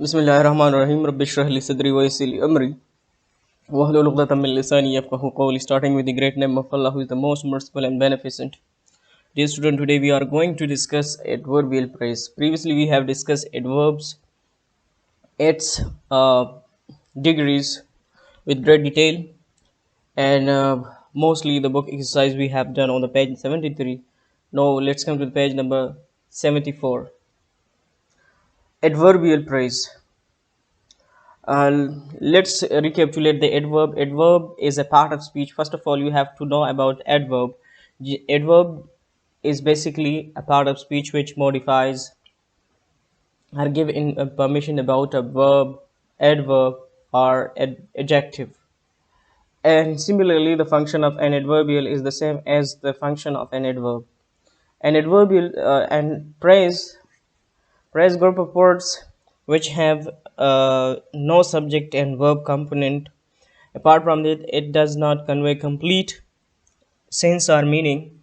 बिस्मिल्लाहिर्रहमानिर्रहीम रब्बिश इश्रह ली सदरी वयस्सिर ली अमरी वहलुल उक़दतम मिन लिसानी यफ़क़हू क़ौली. Starting with the great name of Allah, who is the most merciful and beneficent. Dear student, today we are going to discuss adverbial praise. Previously we have discussed adverbs, its degrees with great detail, and mostly the book exercise we have done on the page 73. Now let's come to the page number 74. Adverbial praise. Let's recapitulate the adverb. Adverb is a part of speech. First of all, you have to know about adverb. Adverb is basically a part of speech which modifies or give in permission about a verb, adverb, or adjective. And similarly, the function of an adverbial is the same as the function of an adverb. An adverbial and praise group of words which have no subject and verb component. Apart from that, it does not convey complete sense or meaning.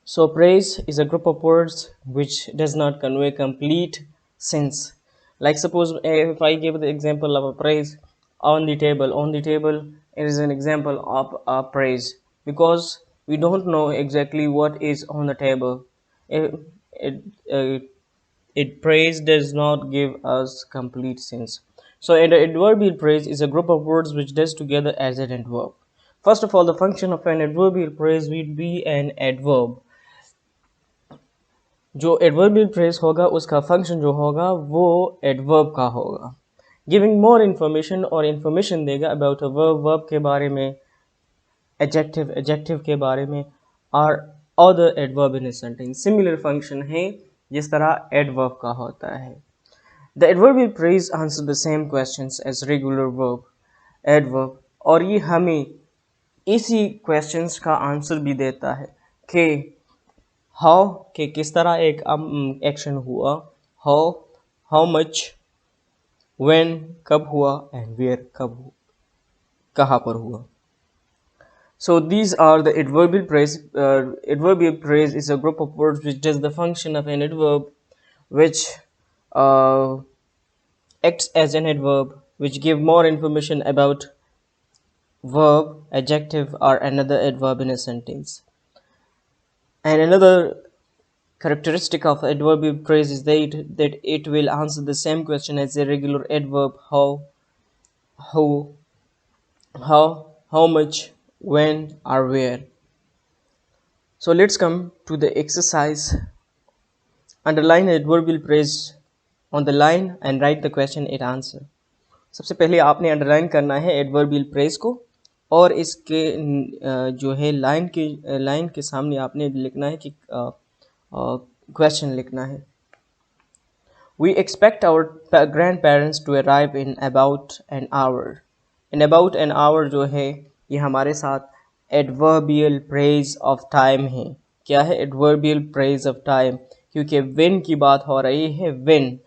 So, praise is a group of words which does not convey complete sense. Like suppose if I give the example of a praise on the table is an example of a praise because we don't know exactly what is on the table. It, it, uh, praise does not give us complete sense. So an adverbial praise is a group of words which does together as an adverb. First of all, the function of an adverbial praise will be an adverb. जो adverbial phrase होगा उसका function जो होगा वो adverb का होगा. Giving more information और information देगा about a verb के बारे में, adjective के बारे में, और other adverb in a sentence. Similar function है जिस तरह adverb का होता है. The adverbial phrase answer the same questions as regular verb, adverb, और ये हमें इसी questions का आंसर भी देता है कि हाउ के किस तरह एक एक्शन हुआ, हाउ मच, व्हेन कब हुआ, एंड वेयर कब हुआ, कहाँ पर हुआ. So these are the adverbial praise. Adverbial praise is a group of words which does the function of an adverb, which uh, acts as an adverb, which give more information about verb, adjective, or another adverb in a sentence. And another characteristic of adverbial phrase is that it will answer the same question as a regular adverb: who, how much, when, or where. So let's come to the exercise. Underline adverbial phrase on the line and write the question it answer. सबसे पहले आपने underline करना है adverbial press को और इसके जो है लाइन के सामने आपने लिखना है कि क्वेश्चन लिखना है. We expect our grandparents to arrive in about an hour. In about an hour जो है ये हमारे साथ adverbial praise of time है. क्या है adverbial praise of time? क्योंकि when की बात हो रही है, when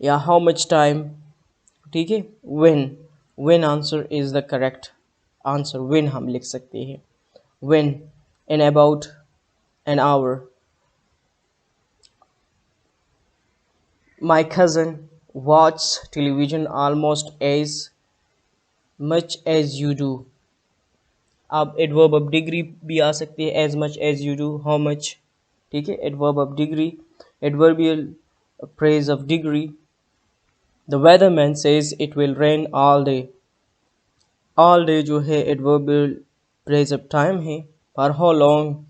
या how much time, ठीक है. when answer is the correct answer. when हम लिख सकते हैं. when in about an hour. My cousin watches television almost as much as you do. अब adverb of degree भी आ सकती है, as much as you do, how much, ठीक है. adverb of degree, adverbial praise of degree. The weatherman says it will rain all day. all day जो है adverbial praise of time है. for how long,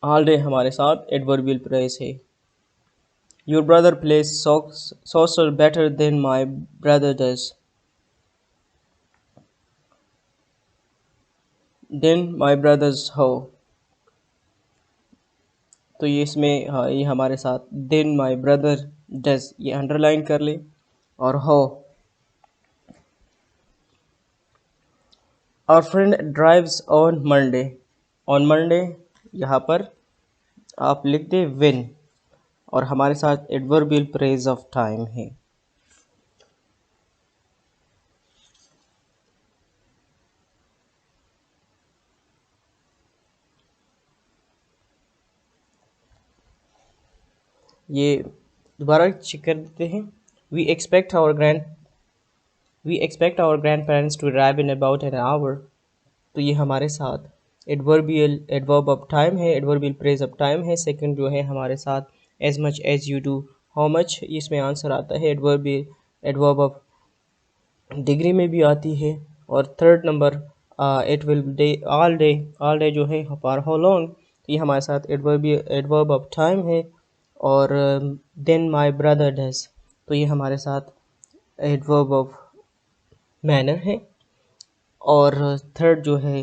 all day हमारे साथ adverbial praise है. Your brother plays saucer better than my brother does. Then my brother's how. तो ये इसमें हाँ ये हमारे साथ then my brother does ये अंडरलाइन कर ले. और how, our friend drives on Monday. on Monday यहाँ पर आप लिख दे when और हमारे साथ adverbial praise of time है. ये दोबारा चेक कर देते हैं। We expect our grand parents to arrive in about an hour. तो ये हमारे साथ एडवर्बियल एडवर्ब ऑफ टाइम है, एडवर्बियल फ्रेज ऑफ टाइम है। सेकंड जो है हमारे साथ as much as you do, how much, इसमें आंसर आता है एडवर्बियल एडवर्ब ऑफ डिग्री में भी आती है। और third number it will day, all day जो है फॉर हाउ लॉन्ग, ये हमारे साथ एडवर्ब ऑफ टाइम है। और देन माय ब्रदर डज, तो ये हमारे साथ एडवर्ब ऑफ मैनर है। और थर्ड जो है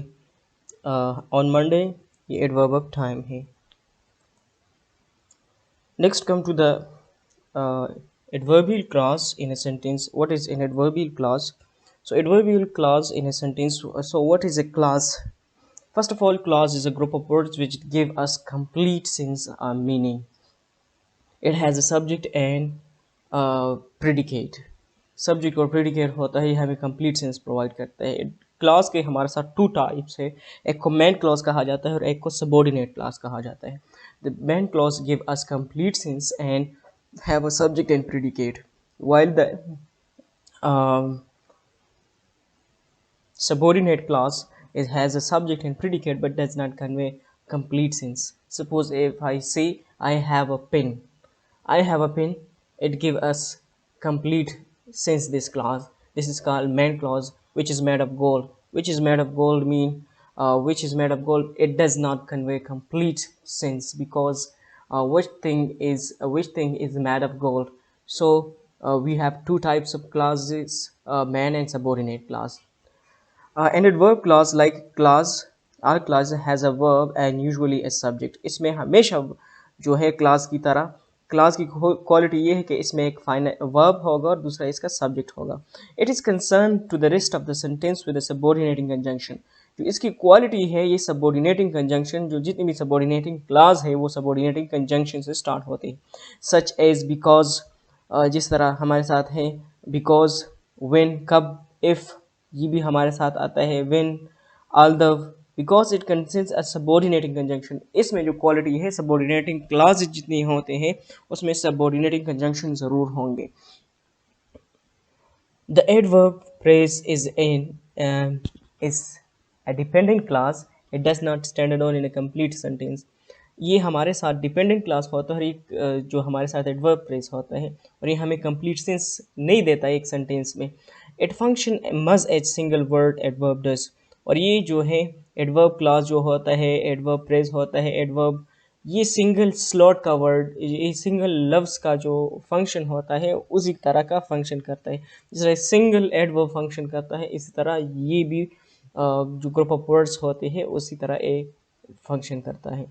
ऑन मंडे, ये एडवर्ब ऑफ टाइम है। Next come to the adverbial clause in a sentence. What is an adverbial clause? So adverbial clause in a sentence. So what is a clause? First of all, clause is a group of words which give us complete sense or meaning. It has a subject and predicate. Subject और predicate होता है, ये हमें complete sense provide करता है। Class के हमारे साथ टू टाइप्स है, एक को मेन क्लॉज कहा जाता है और एक को सबऑर्डिनेट क्लास कहा जाता है। The main clause give us complete sense and have a subject and predicate, while the subordinate clause has a subject and predicate but does not convey complete sense. Suppose if I say I have a pen, I have a pen, it give us complete sense. This clause, this is called main clause, which is made of gold. Which is made of gold mean which is made of gold, it does not convey complete sense, because which thing is made of gold. So we have two types of clauses, main and subordinate clause. An adverb clause like clause, our clause has a verb and usually a subject. इसमें हमेशा जो है class की तरह, class की quality ये है कि इसमें एक फाइनल वर्ब होगा और दूसरा इसका सब्जेक्ट होगा। It is concern to the rest of the sentence with subordinating conjunction. जो इसकी क्वालिटी है ये सबऑर्डिनेटिंग कंजंक्शन, जो जितनी भी सबऑर्डिनेटिंग क्लास है वो सबऑर्डिनेटिंग कंजंक्शन से स्टार्ट होती है। सच एज बिकॉज, जिस तरह हमारे साथ है बिकॉज, व्हेन कब, इफ़, ये भी हमारे साथ आता है when, although, because it contains a subordinating conjunction. इसमें जो क्वालिटी है सबऑर्डिनेटिंग क्लास जितनी होते हैं उसमें सबऑर्डिनेटिंग कंजंक्शन ज़रूर होंगे। The adverb phrase is a dependent clause. It does not stand alone in a complete sentence. ये हमारे साथ डिपेंडेंट क्लास होता है और एक जो हमारे साथ एडवर्ब फ्रेज होता है, और ये हमें कंप्लीट सेंस नहीं देता एक सेंटेंस में। It function much as single word adverb does. और ये जो है एडवर्ब क्लास जो होता है, एडवर्ब फ्रेज होता है, एडवर्ब, ये सिंगल स्लॉट का वर्ड, ये सिंगल लफ्ज़ का जो फंक्शन होता है उसी तरह का फंक्शन करता है। जिस तरह सिंगल एडवर्ब फंक्शन करता है, इसी तरह ये भी जो ग्रुप ऑफ वर्ड्स होते हैं उसी तरह एक फंक्शन करता है।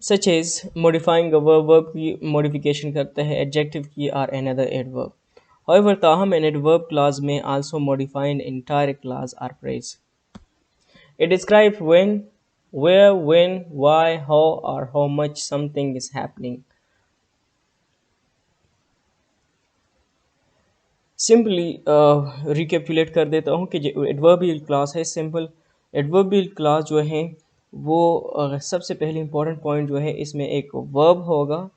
Such as modifying a verb की मॉडिफिकेशन करता है एडजेक्टिव की और अनदर एडवर्ब। However, ताहम an adverb clause may also modify an entire clause or phrase. It describes when, where, when, why, how, or how much something is happening. Simply recapitulate कर देता हूँ कि जो एडवर्बियल क्लास है, simple adverbial clause जो है वो सबसे पहले इंपॉर्टेंट पॉइंट जो है इसमें एक वर्ब होगा,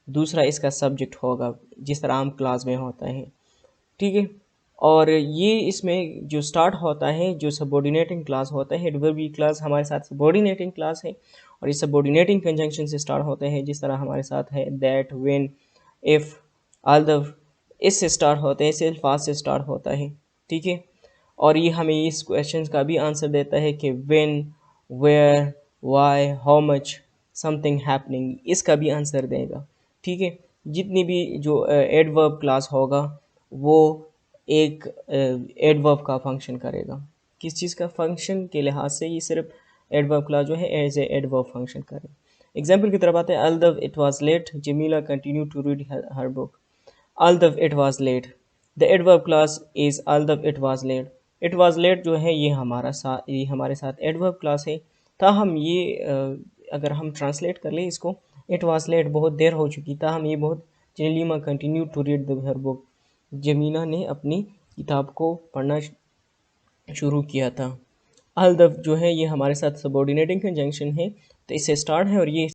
दूसरा इसका सब्जेक्ट होगा, जिस तरह आम क्लास में होता है, ठीक है। और ये इसमें जो स्टार्ट होता है, जो सबऑर्डिनेटिंग क्लास होता है, एडवर्बियल क्लास हमारे साथ सबऑर्डिनेटिंग क्लास है और ये सबऑर्डिनेटिंग कंजंक्शन से स्टार्ट होते हैं, जिस तरह हमारे साथ है that, when, if, all the, इससे स्टार्ट होते हैं, सिर्फ फास्ट से स्टार्ट होता है, ठीक है। और ये हमें इस क्वेश्चन का भी आंसर देता है कि when, where, why, how much something happening, इसका भी आंसर देगा, ठीक है। जितनी भी जो एडवर्ब क्लास होगा वो एक एडवर्ब का फंक्शन करेगा। किस चीज़ का फंक्शन के लिहाज से ये सिर्फ एडवर्ब क्लास जो है एज ए एडवर्ब फंक्शन करे। एग्जाम्पल की तरफ आते हैं, although it was late, Jamila continued to read her book. Although it was late, the adverb clause is although it was late. It was late जो है ये हमारे साथ एडवर्ब क्लास है। ताहम ये अगर हम ट्रांसलेट कर लें इसको, इट वाज लेट, बहुत देर हो चुकी, ताहम ये बहुत, जलीमा continue to read her book, जमीना ने अपनी किताब को पढ़ना शुरू किया था। although जो है ये हमारे साथ सबऑर्डिनेटिंग कंजंक्शन है, तो इससे स्टार्ट है और ये